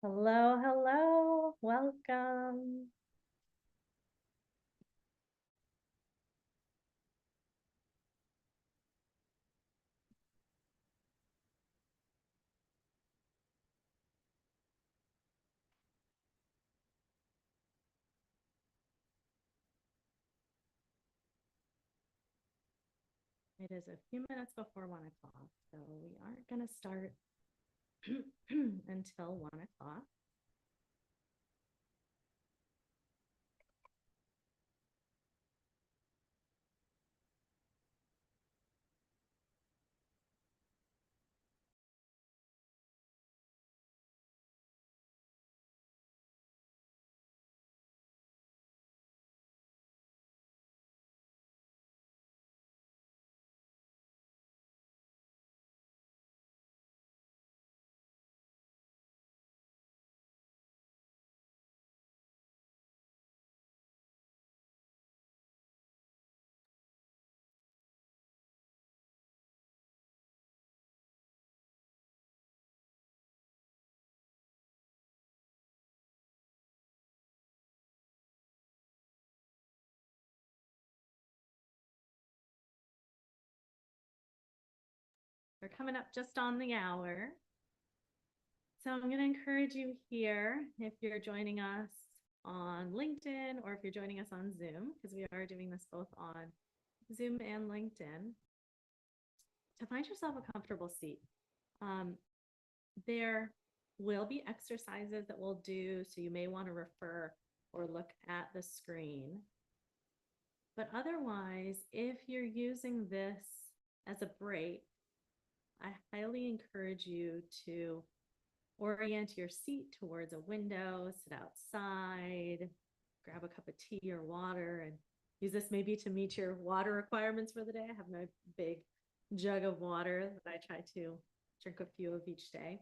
Hello, hello, welcome. It is a few minutes before 1 o'clock, so we aren't going to start until 1 o'clock. We're coming up just on the hour. So I'm going to encourage you here, if you're joining us on LinkedIn or if you're joining us on Zoom, because we are doing this both on Zoom and LinkedIn, to find yourself a comfortable seat. There will be exercises that we'll do, so you may want to refer or look at the screen. But otherwise, if you're using this as a break, I highly encourage you to orient your seat towards a window, sit outside, grab a cup of tea or water, and use this maybe to meet your water requirements for the day. I have my big jug of water that I try to drink a few of each day.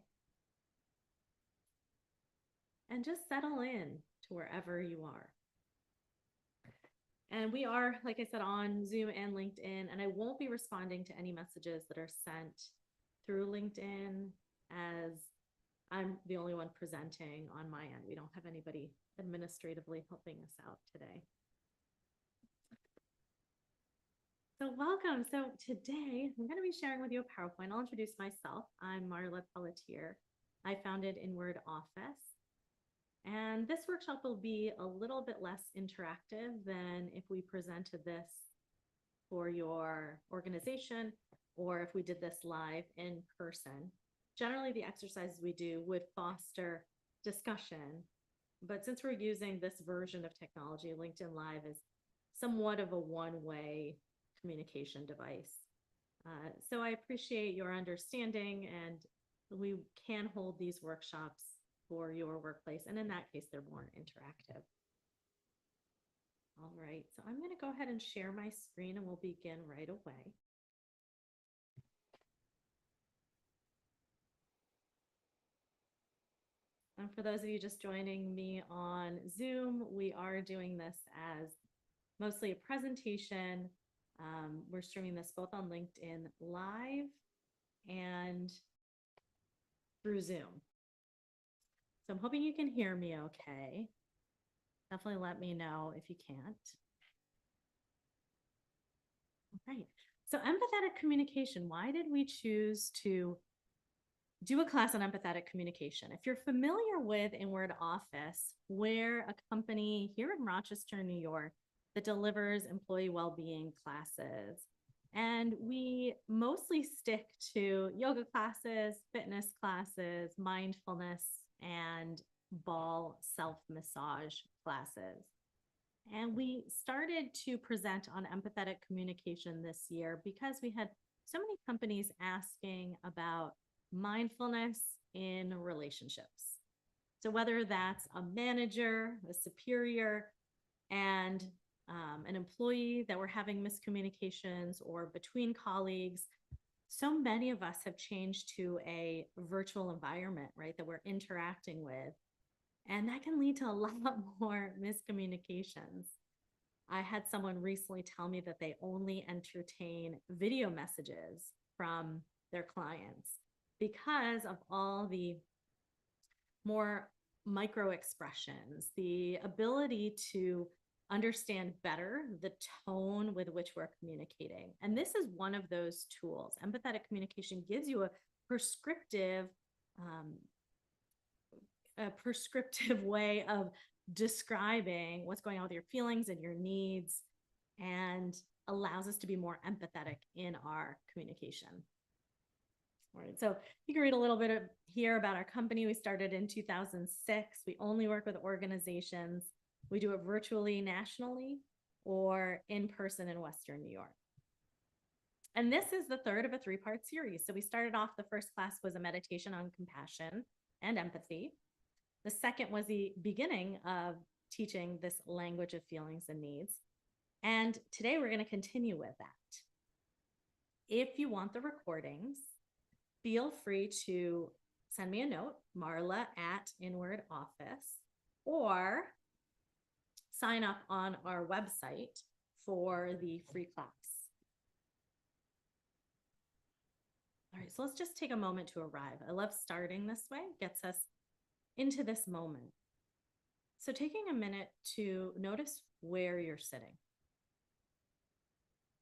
And just settle in to wherever you are. And we are, like I said, on Zoom and LinkedIn, and I won't be responding to any messages that are sent through LinkedIn, as I'm the only one presenting on my end. We don't have anybody administratively helping us out today. So welcome. So today I'm going to be sharing with you a PowerPoint. I'll introduce myself. I'm Marla Pelletier. I founded Inward Office. And this workshop will be a little bit less interactive than if we presented this for your organization or if we did this live in person. Generally, the exercises we do would foster discussion, but since we're using this version of technology, LinkedIn Live is somewhat of a one-way communication device. So I appreciate your understanding, and we can hold these workshops for your workplace, and in that case, they're more interactive. All right, so I'm going to go ahead and share my screen, and we'll begin right away. And for those of you just joining me on Zoom, we are doing this as mostly a presentation. We're streaming this both on LinkedIn Live and through Zoom. So I'm hoping you can hear me okay. Definitely let me know if you can't. All right. So empathetic communication, why did we choose to do a class on empathetic communication? If you're familiar with Inward Office, we're a company here in Rochester, New York, that delivers employee well-being classes. And we mostly stick to yoga classes, fitness classes, mindfulness, and ball self-massage classes. And we started to present on empathetic communication this year because we had so many companies asking about mindfulness in relationships. So whether that's a manager, a superior, and an employee that we're having miscommunications, or between colleagues, so many of us have changed to a virtual environment, right, that we're interacting with. And that can lead to a lot more miscommunications. I had someone recently tell me that they only entertain video messages from their clients because of all the more micro expressions, the ability to understand better the tone with which we're communicating. And this is one of those tools. Empathetic communication gives you um, a prescriptive way of describing what's going on with your feelings and your needs, and allows us to be more empathetic in our communication. All right, so you can read a little bit here about our company. We started in 2006. We only work with organizations. We do it virtually, nationally, or in person in Western New York. And this is the third of a three-part series. So we started off, the first class was a meditation on compassion and empathy. The second was the beginning of teaching this language of feelings and needs. And today we're going to continue with that. If you want the recordings, feel free to send me a note, Marla@Inward Office, or sign up on our website for the free class. All right, so let's just take a moment to arrive. I love starting this way, gets us into this moment. So taking a minute to notice where you're sitting.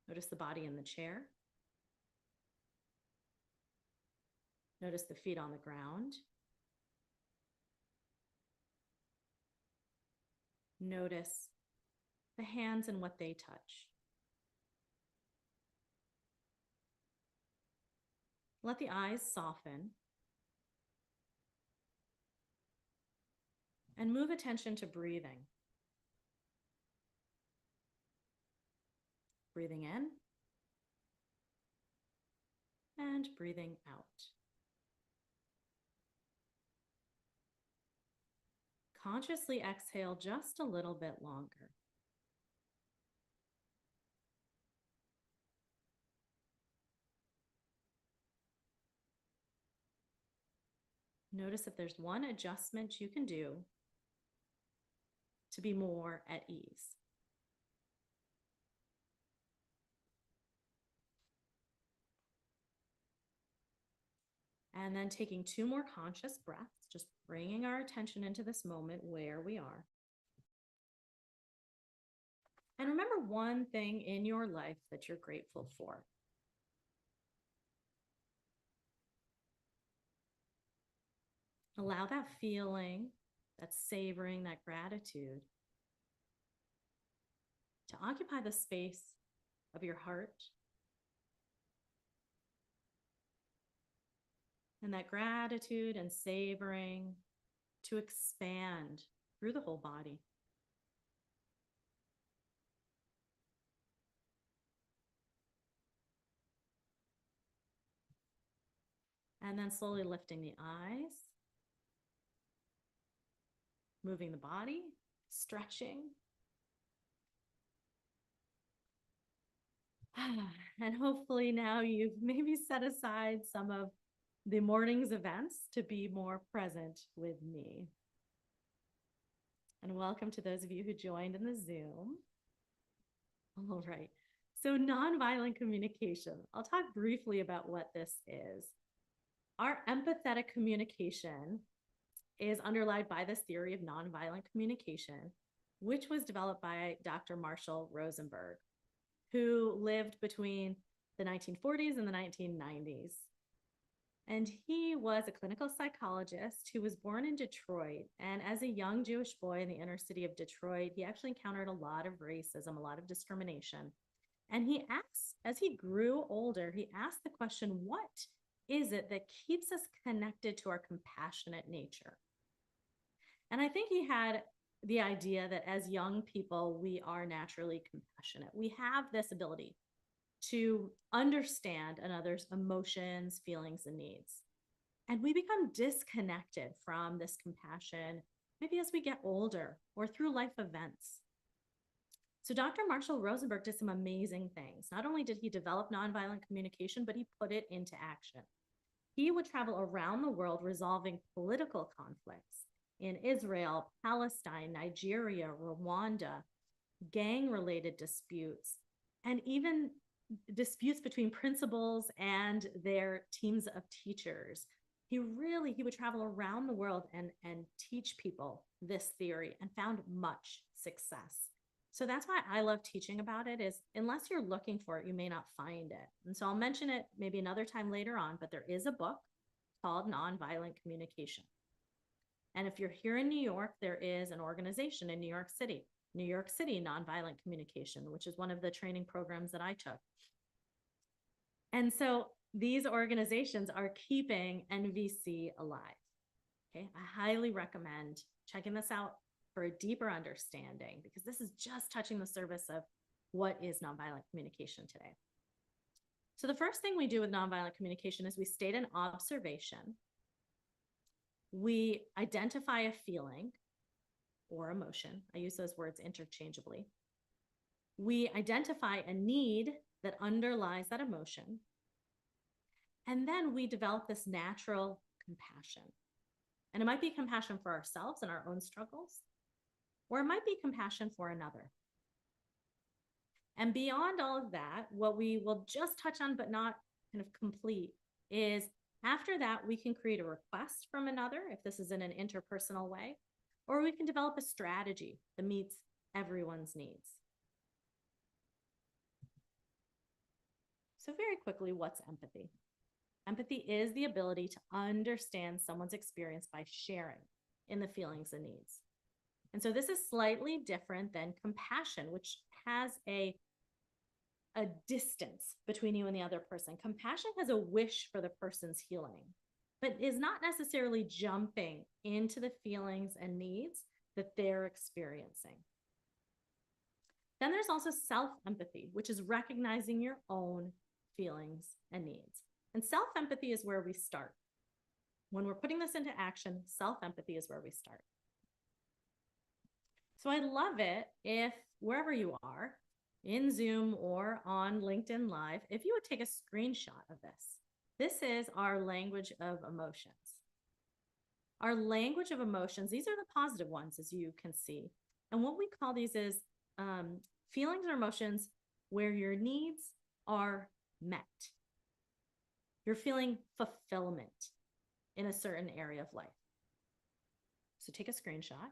Notice the body in the chair. Notice the feet on the ground. Notice the hands and what they touch. Let the eyes soften. And move attention to breathing. Breathing in and breathing out. Consciously exhale just a little bit longer. Notice if there's one adjustment you can do to be more at ease. And then taking 2 more conscious breaths, just bringing our attention into this moment where we are. And remember one thing in your life that you're grateful for. Allow that feeling, that savoring, that gratitude to occupy the space of your heart. And that gratitude and savoring to expand through the whole body. And then slowly lifting the eyes, moving the body, stretching. And hopefully now you've maybe set aside some of the morning's events to be more present with me. And welcome to those of you who joined in the Zoom. All right, so nonviolent communication. I'll talk briefly about what this is. Our empathetic communication is underlined by this theory of nonviolent communication, which was developed by Dr. Marshall Rosenberg, who lived between the 1940s and the 1990s. And he was a clinical psychologist who was born in Detroit. And as a young Jewish boy in the inner city of Detroit, he actually encountered a lot of racism, a lot of discrimination. And he asked, as he grew older, he asked the question, what is it that keeps us connected to our compassionate nature? And I think he had the idea that as young people, we are naturally compassionate. We have this ability to understand another's emotions, feelings, and needs. And we become disconnected from this compassion, maybe as we get older or through life events. So Dr. Marshall Rosenberg did some amazing things. Not only did he develop nonviolent communication, but he put it into action. He would travel around the world resolving political conflicts in Israel, Palestine, Nigeria, Rwanda, gang-related disputes, and even disputes between principals and their teams of teachers, he would travel around the world and teach people this theory and found much success. So that's why I love teaching about it, is unless you're looking for it, you may not find it. And so I'll mention it maybe another time later on, but there is a book called Nonviolent Communication. And if you're here in New York, there is an organization in New York City Nonviolent Communication, which is one of the training programs that I took. And so these organizations are keeping NVC alive. Okay, I highly recommend checking this out for a deeper understanding, because this is just touching the surface of what is nonviolent communication today. So the first thing we do with nonviolent communication is we state an observation. We identify a feeling or emotion. I use those words interchangeably. We identify a need that underlies that emotion. And then we develop this natural compassion. And it might be compassion for ourselves and our own struggles, or it might be compassion for another. And beyond all of that, what we will just touch on but not kind of complete is, after that, we can create a request from another if this is in an interpersonal way, or we can develop a strategy that meets everyone's needs. So very quickly, what's empathy? Empathy is the ability to understand someone's experience by sharing in the feelings and needs. And so this is slightly different than compassion, which has a distance between you and the other person. Compassion has a wish for the person's healing, but is not necessarily jumping into the feelings and needs that they're experiencing. Then there's also self-empathy, which is recognizing your own feelings and needs. And self-empathy is where we start. When we're putting this into action, self-empathy is where we start. So I love it if wherever you are, in Zoom or on LinkedIn Live, if you would take a screenshot of this. This is our language of emotions. Our language of emotions, these are the positive ones, as you can see. And what we call these is feelings or emotions where your needs are met. You're feeling fulfillment in a certain area of life. So take a screenshot.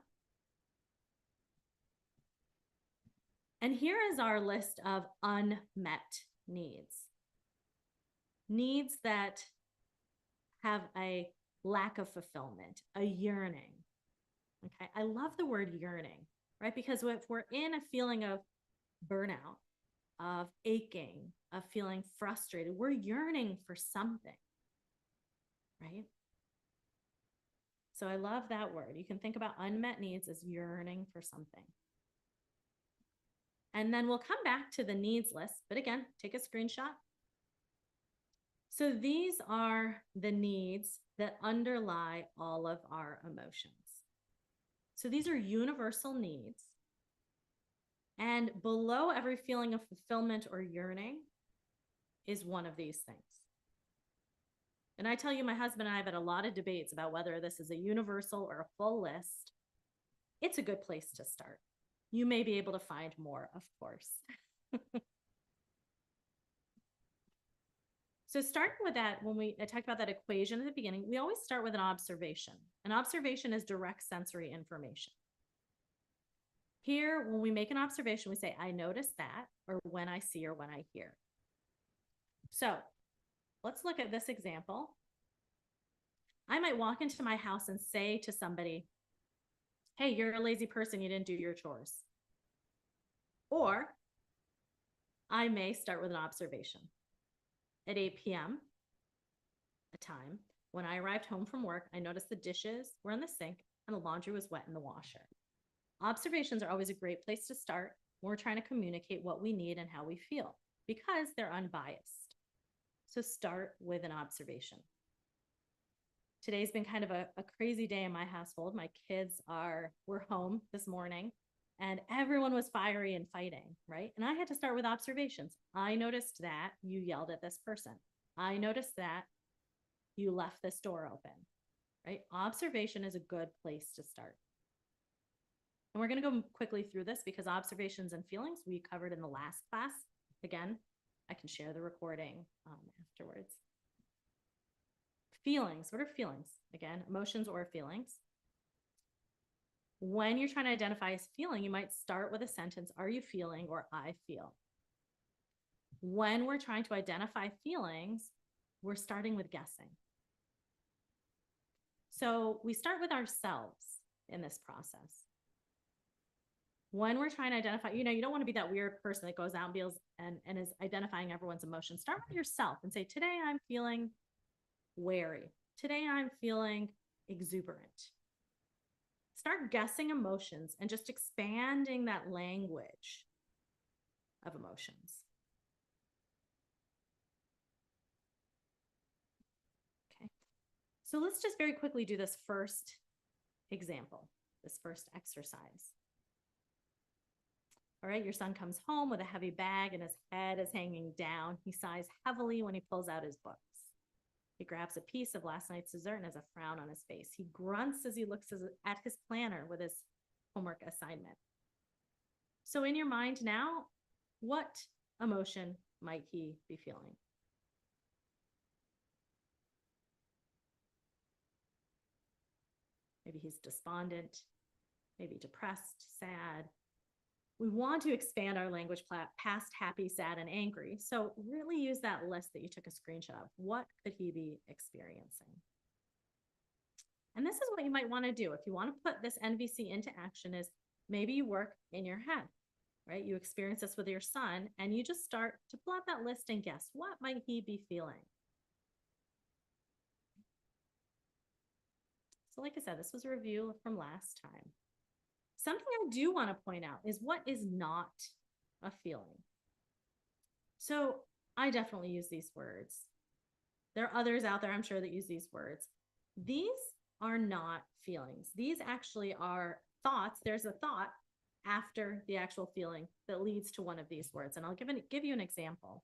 And here is our list of unmet needs. Needs that have a lack of fulfillment, a yearning. Okay, I love the word yearning, right? Because if we're in a feeling of burnout, of aching, of feeling frustrated, we're yearning for something, right? So I love that word. You can think about unmet needs as yearning for something. And then we'll come back to the needs list, but again, take a screenshot. So these are the needs that underlie all of our emotions. So these are universal needs. And below every feeling of fulfillment or yearning is one of these things. And I tell you, my husband and I have had a lot of debates about whether this is a universal or a full list. It's a good place to start. You may be able to find more, of course. So starting with that, when I talked about that equation at the beginning, we always start with an observation. An observation is direct sensory information. Here, when we make an observation, we say, I notice that, or when I see, or when I hear. So let's look at this example. I might walk into my house and say to somebody, hey, you're a lazy person, you didn't do your chores. Or I may start with an observation. At 8 p.m., a time, when I arrived home from work, I noticed the dishes were in the sink and the laundry was wet in the washer. Observations are always a great place to start when we're trying to communicate what we need and how we feel, because they're unbiased. So start with an observation. Today's been kind of a crazy day in my household. My kids were home this morning and everyone was fiery and fighting, right? And I had to start with observations. I noticed that you yelled at this person. I noticed that you left this door open, right? Observation is a good place to start. And we're going to go quickly through this because observations and feelings we covered in the last class. Again, I can share the recording afterwards. Feelings. What are feelings? Again, emotions or feelings. When you're trying to identify a feeling, you might start with a sentence, are you feeling, or I feel. When we're trying to identify feelings, we're starting with guessing. So we start with ourselves in this process. When we're trying to identify, you don't want to be that weird person that goes out and feels and is identifying everyone's emotions. Start with yourself and say, today I'm feeling wary. Today I'm feeling exuberant. Start guessing emotions and just expanding that language of emotions. Okay. So let's just very quickly do this first example, this first exercise. All right, your son comes home with a heavy bag and his head is hanging down. He sighs heavily when he pulls out his books. He grabs a piece of last night's dessert and has a frown on his face. He grunts as he looks at his planner with his homework assignment. So in your mind now, what emotion might he be feeling? Maybe he's despondent, maybe depressed, sad. We want to expand our language past happy, sad, and angry. So really use that list that you took a screenshot of. What could he be experiencing? And this is what you might want to do. If you want to put this NVC into action is maybe you work in your head, right? You experience this with your son and you just start to pull out that list and guess, what might he be feeling? So like I said, this was a review from last time. Something I do want to point out is what is not a feeling. So I definitely use these words. There are others out there, I'm sure, that use these words. These are not feelings. These actually are thoughts. There's a thought after the actual feeling that leads to one of these words. And I'll give you an example.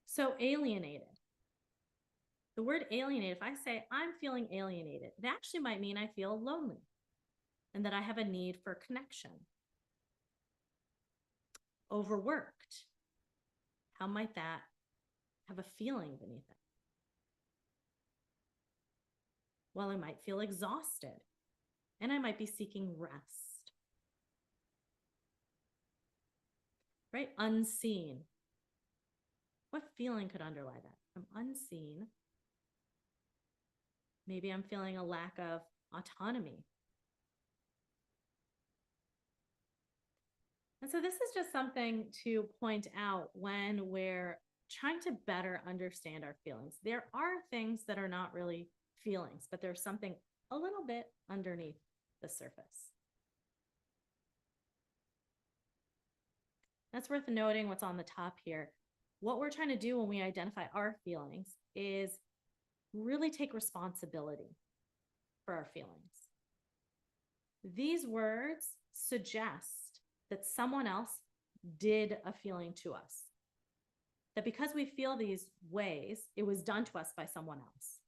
So alienated. The word alienated, if I say I'm feeling alienated, it actually might mean I feel lonely and that I have a need for connection. Overworked. How might that have a feeling beneath it? Well, I might feel exhausted and I might be seeking rest. Right? Unseen. What feeling could underlie that? I'm unseen. Maybe I'm feeling a lack of autonomy. And so this is just something to point out when we're trying to better understand our feelings. There are things that are not really feelings, but there's something a little bit underneath the surface. That's worth noting what's on the top here. What we're trying to do when we identify our feelings is really take responsibility for our feelings. These words suggest that someone else did a feeling to us. That because we feel these ways, it was done to us by someone else.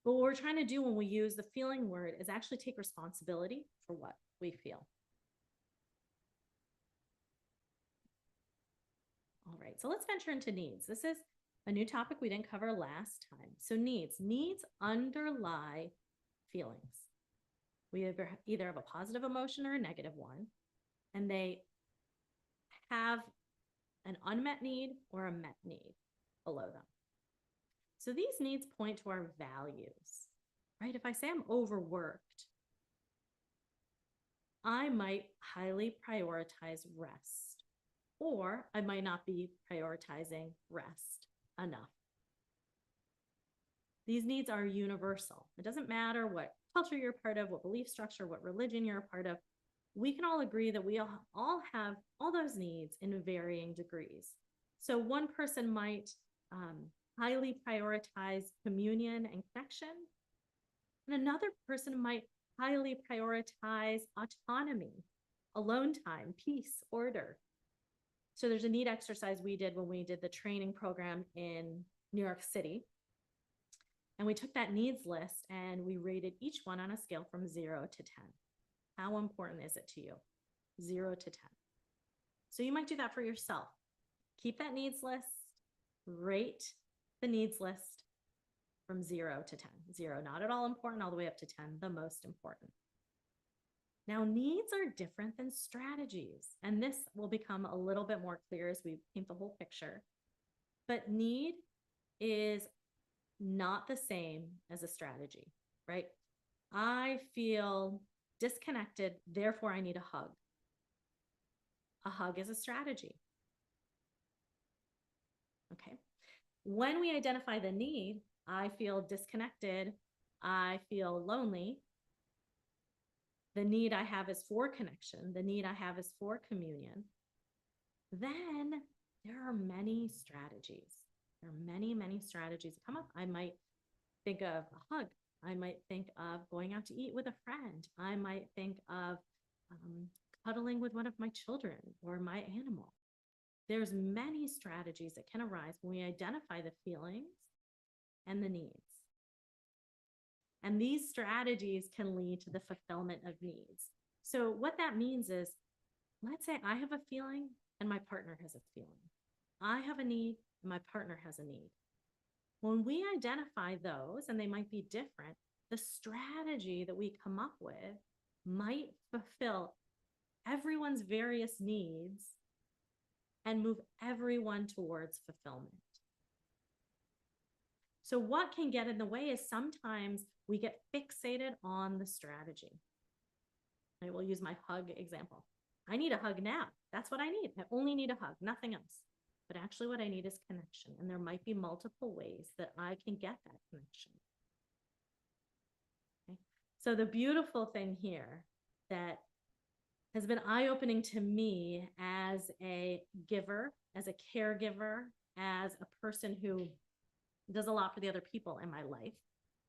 But what we're trying to do when we use the feeling word is actually take responsibility for what we feel. All right, so let's venture into needs. This is a new topic we didn't cover last time. So needs underlie feelings. We either have a positive emotion or a negative one, and they have an unmet need or a met need below them. So these needs point to our values, right? If I say I'm overworked, I might highly prioritize rest, or I might not be prioritizing rest enough. These needs are universal. It doesn't matter what culture you're part of, what belief structure, what religion you're a part of. We can all agree that we all have all those needs in varying degrees. So one person might highly prioritize communion and connection, and another person might highly prioritize autonomy, alone time, peace, order. So there's a neat exercise we did when we did the training program in New York City. And we took that needs list and we rated each one on a scale from 0 to 10. How important is it to you? 0 to 10. So you might do that for yourself. Keep that needs list, rate the needs list, from 0 to 10. 0, not at all important, all the way up to 10, the most important. Now, needs are different than strategies, and this will become a little bit more clear as we paint the whole picture. But need is not the same as a strategy, right? I feel disconnected, therefore I need a hug. A hug is a strategy. Okay. When we identify the need, I feel disconnected, I feel lonely. The need I have is for connection. The need I have is for communion. Then there are many strategies. There are many, many strategies that come up. I might think of a hug. I might think of going out to eat with a friend. I might think of cuddling with one of my children or my animal. There's many strategies that can arise when we identify the feelings and the needs. And these strategies can lead to the fulfillment of needs. So what that means is, let's say I have a feeling and my partner has a feeling. I have a need and my partner has a need. When we identify those, and they might be different, the strategy that we come up with might fulfill everyone's various needs and move everyone towards fulfillment. So what can get in the way is sometimes we get fixated on the strategy. I will use my hug example. I need a hug now. That's what I need. I only need a hug, nothing else. But actually what I need is connection. And there might be multiple ways that I can get that connection. Okay. So the beautiful thing here that has been eye-opening to me as a giver, as a caregiver, as a person who does a lot for the other people in my life.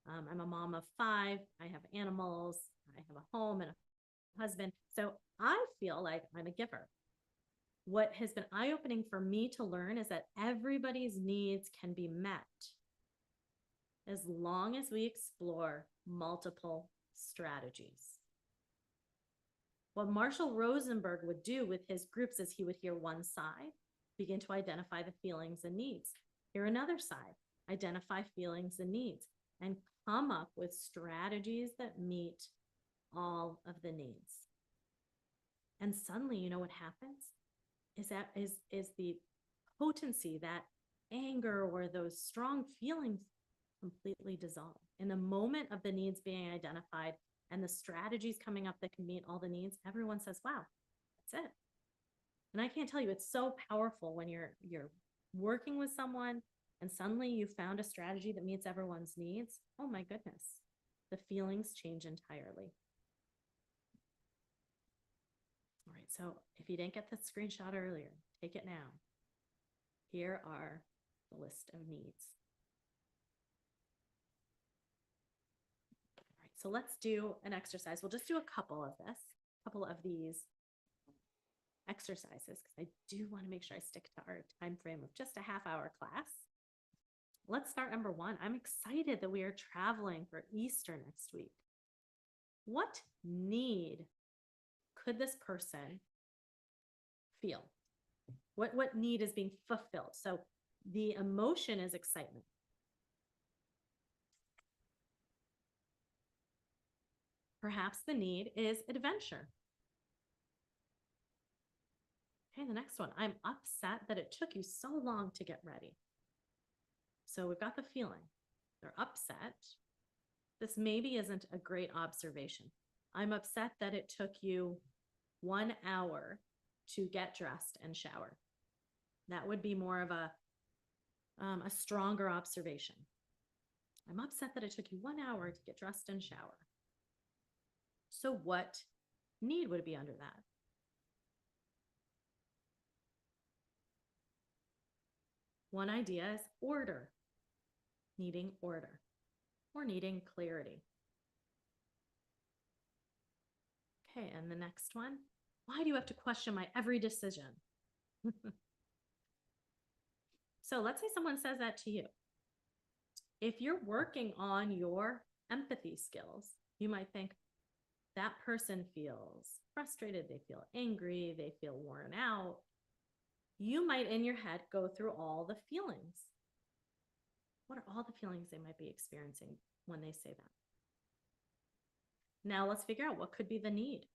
I'm a mom of 5. I have animals. I have a home and a husband. So I feel like I'm a giver. What has been eye-opening for me to learn is that everybody's needs can be met as long as we explore multiple strategies. What Marshall Rosenberg would do with his groups is he would hear one side, begin to identify the feelings and needs, hear another side, identify feelings and needs, and come up with strategies that meet all of the needs. And suddenly, you know what happens? Is the potency, that anger or those strong feelings completely dissolve. In the moment of the needs being identified and the strategies coming up that can meet all the needs, everyone says, wow, that's it. And I can't tell you, it's so powerful when you're working with someone and suddenly you found a strategy that meets everyone's needs. Oh my goodness, the feelings change entirely. All right, so if you didn't get the screenshot earlier, take it now. Here are the list of needs. All right, so let's do an exercise. We'll just do a couple of these exercises, because I do want to make sure I stick to our time frame of just a half-hour class. Let's start number 1. I'm excited that we are traveling for Easter next week. What need could this person feel? What need is being fulfilled? So the emotion is excitement. Perhaps the need is adventure. Okay, the next one. I'm upset that it took you so long to get ready. So we've got the feeling. They're upset. This maybe isn't a great observation. I'm upset that it took you 1 hour to get dressed and shower. That would be more of a stronger observation. I'm upset that it took you 1 hour to get dressed and shower. So what need would be under that? One idea is order, needing order, or needing clarity. Okay, and the next one, why do you have to question my every decision? So let's say someone says that to you. If you're working on your empathy skills, you might think that person feels frustrated, they feel angry, they feel worn out. You might in your head go through all the feelings. What are all the feelings they might be experiencing when they say that? Now let's figure out what could be the need.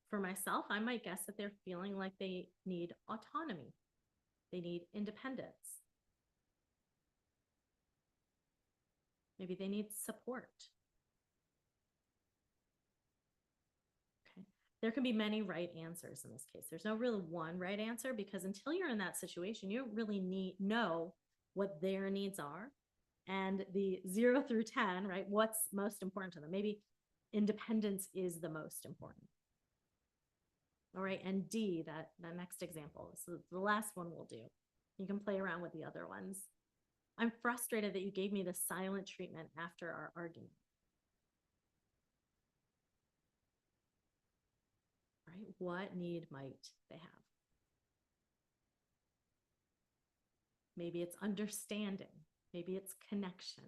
For myself, I might guess that they're feeling like they need autonomy. They need independence. Maybe they need support. Okay. There can be many right answers in this case. There's no really one right answer, because until you're in that situation, you don't really know what their needs are. And the 0 through 10, right? What's most important to them? Maybe independence is the most important. All right. And D, that next example. So the last one we'll do. You can play around with the other ones. I'm frustrated that you gave me the silent treatment after our argument. Right? What need might they have? Maybe it's understanding. Maybe it's connection.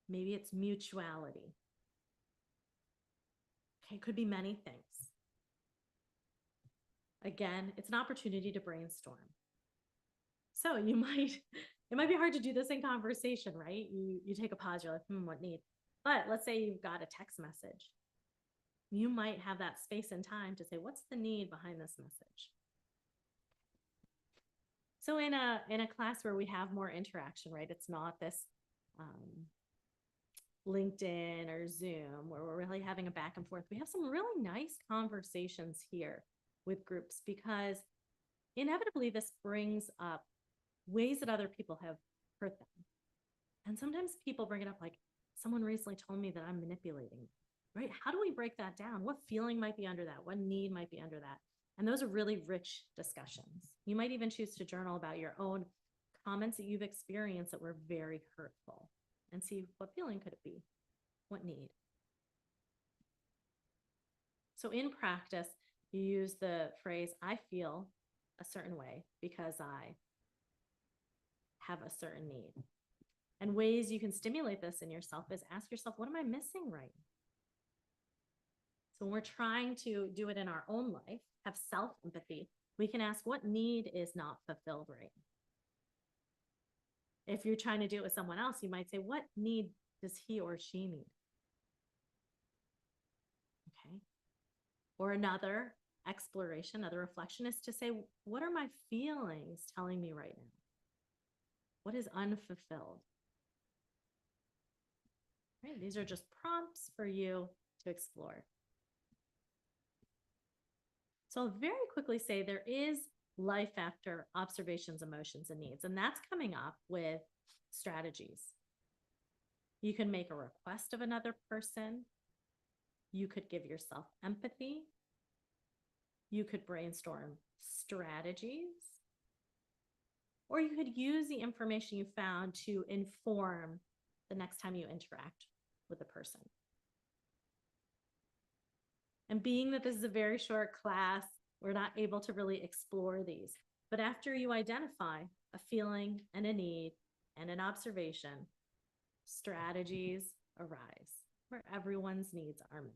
Maybe it's mutuality. Okay, it could be many things. Again, it's an opportunity to brainstorm. So it might be hard to do this in conversation, right? You take a pause, you're like, what need? But let's say you've got a text message. You might have that space and time to say, what's the need behind this message? So in a class where we have more interaction, right? It's not this LinkedIn or Zoom where we're really having a back and forth. We have some really nice conversations here with groups, because inevitably this brings up ways that other people have hurt them. And sometimes people bring it up like, someone recently told me that I'm manipulating, right? How do we break that down? What feeling might be under that? What need might be under that? And those are really rich discussions. You might even choose to journal about your own comments that you've experienced that were very hurtful, and see what feeling could it be? What need? So in practice, you use the phrase, I feel a certain way because I have a certain need. And ways you can stimulate this in yourself is ask yourself, what am I missing right now? So when we're trying to do it in our own life, have self-empathy, we can ask, what need is not fulfilled right now? If you're trying to do it with someone else, you might say, what need does he or she need? Okay. Or another exploration, another reflection is to say, what are my feelings telling me right now? What is unfulfilled? Right? These are just prompts for you to explore. So I'll very quickly say there is life after observations, emotions, and needs, and that's coming up with strategies. You can make a request of another person. You could give yourself empathy. You could brainstorm strategies, or you could use the information you found to inform the next time you interact with a person. And being that this is a very short class, we're not able to really explore these. But after you identify a feeling and a need and an observation, strategies arise where everyone's needs are met.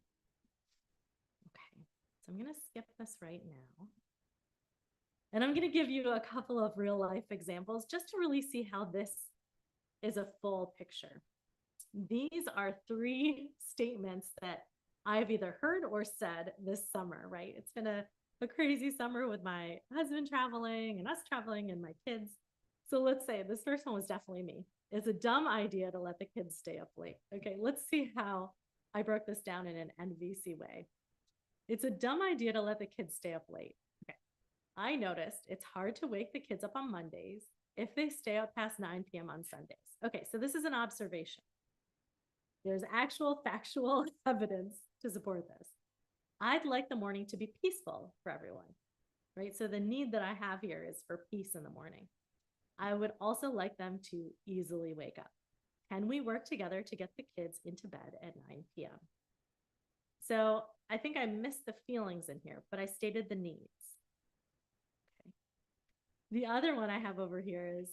Okay, so I'm going to skip this right now. And I'm going to give you a couple of real life examples just to really see how this is a full picture. These are 3 statements that I've either heard or said this summer, right? It's been a crazy summer with my husband traveling and us traveling and my kids. So let's say this first one was definitely me. It's a dumb idea to let the kids stay up late. Okay, let's see how I broke this down in an NVC way. It's a dumb idea to let the kids stay up late. Okay, I noticed it's hard to wake the kids up on Mondays if they stay up past 9 p.m. on Sundays. Okay, so this is an observation. There's actual factual evidence to support this. I'd like the morning to be peaceful for everyone, right? So the need that I have here is for peace in the morning. I would also like them to easily wake up. Can we work together to get the kids into bed at 9 p.m.? So I think I missed the feelings in here, but I stated the needs. Okay. The other one I have over here is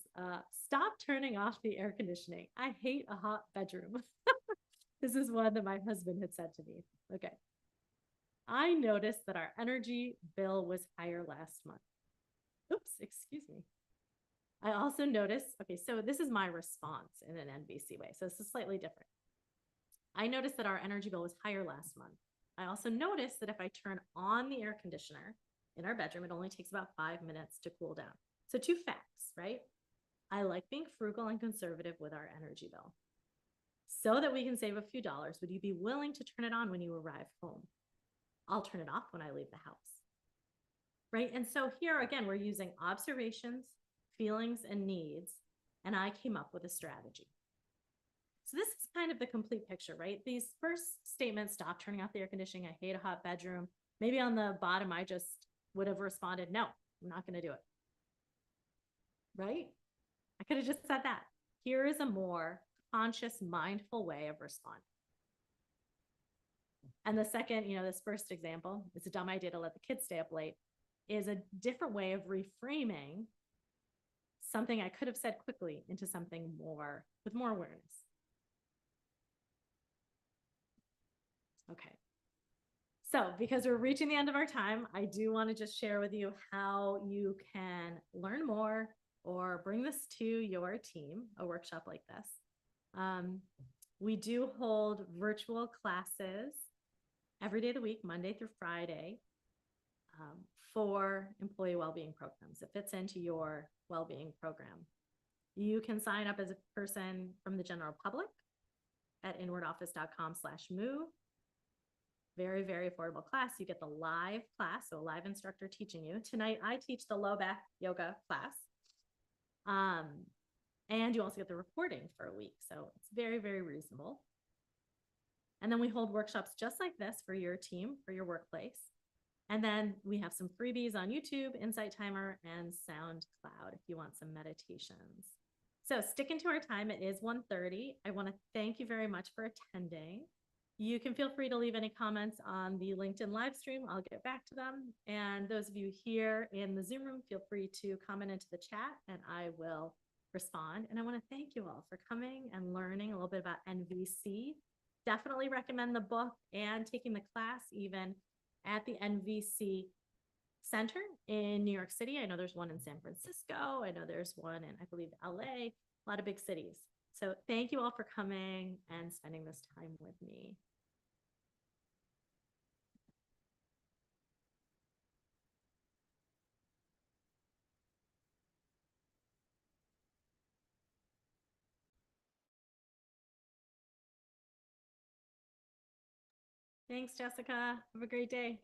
stop turning off the air conditioning. I hate a hot bedroom. This is one that my husband had said to me. Okay. I noticed that our energy bill was higher last month. Oops, excuse me. I also noticed, okay, so this is my response in an NVC way. So this is slightly different. I noticed that our energy bill was higher last month. I also noticed that if I turn on the air conditioner in our bedroom, it only takes about 5 minutes to cool down. So two facts, right? I like being frugal and conservative with our energy bill. So that we can save a few dollars, would you be willing to turn it on when you arrive home? I'll turn it off when I leave the house. Right? And so here again, we're using observations, feelings, and needs, and I came up with a strategy. So this is kind of the complete picture, right? These first statements, stop turning off the air conditioning, I hate a hot bedroom. Maybe on the bottom, I just would have responded, no, I'm not going to do it. Right? I could have just said that. Here is a more conscious, mindful way of responding. And the second, this first example, it's a dumb idea to let the kids stay up late, is a different way of reframing something I could have said quickly into something more with more awareness. Okay. So because we're reaching the end of our time, I do want to just share with you how you can learn more or bring this to your team, a workshop like this. We do hold virtual classes every day of the week, Monday through Friday, for employee well-being programs. It fits into your well-being program. You can sign up as a person from the general public at inwardoffice.com/move. Very, very affordable class. You get the live class, so a live instructor teaching you. Tonight, I teach the low back yoga class. And you also get the recording for a week. So it's very, very reasonable. And then we hold workshops just like this for your team, for your workplace. And then we have some freebies on YouTube, Insight Timer, and SoundCloud if you want some meditations. So sticking to our time, it is 1:30. I want to thank you very much for attending. You can feel free to leave any comments on the LinkedIn live stream. I'll get back to them. And those of you here in the Zoom room, feel free to comment into the chat and I will respond. And I want to thank you all for coming and learning a little bit about NVC. Definitely recommend the book and taking the class even at the NVC Center in New York City. I know there's one in San Francisco. I know there's one in, I believe, LA, a lot of big cities. So thank you all for coming and spending this time with me. Thanks, Jessica. Have a great day.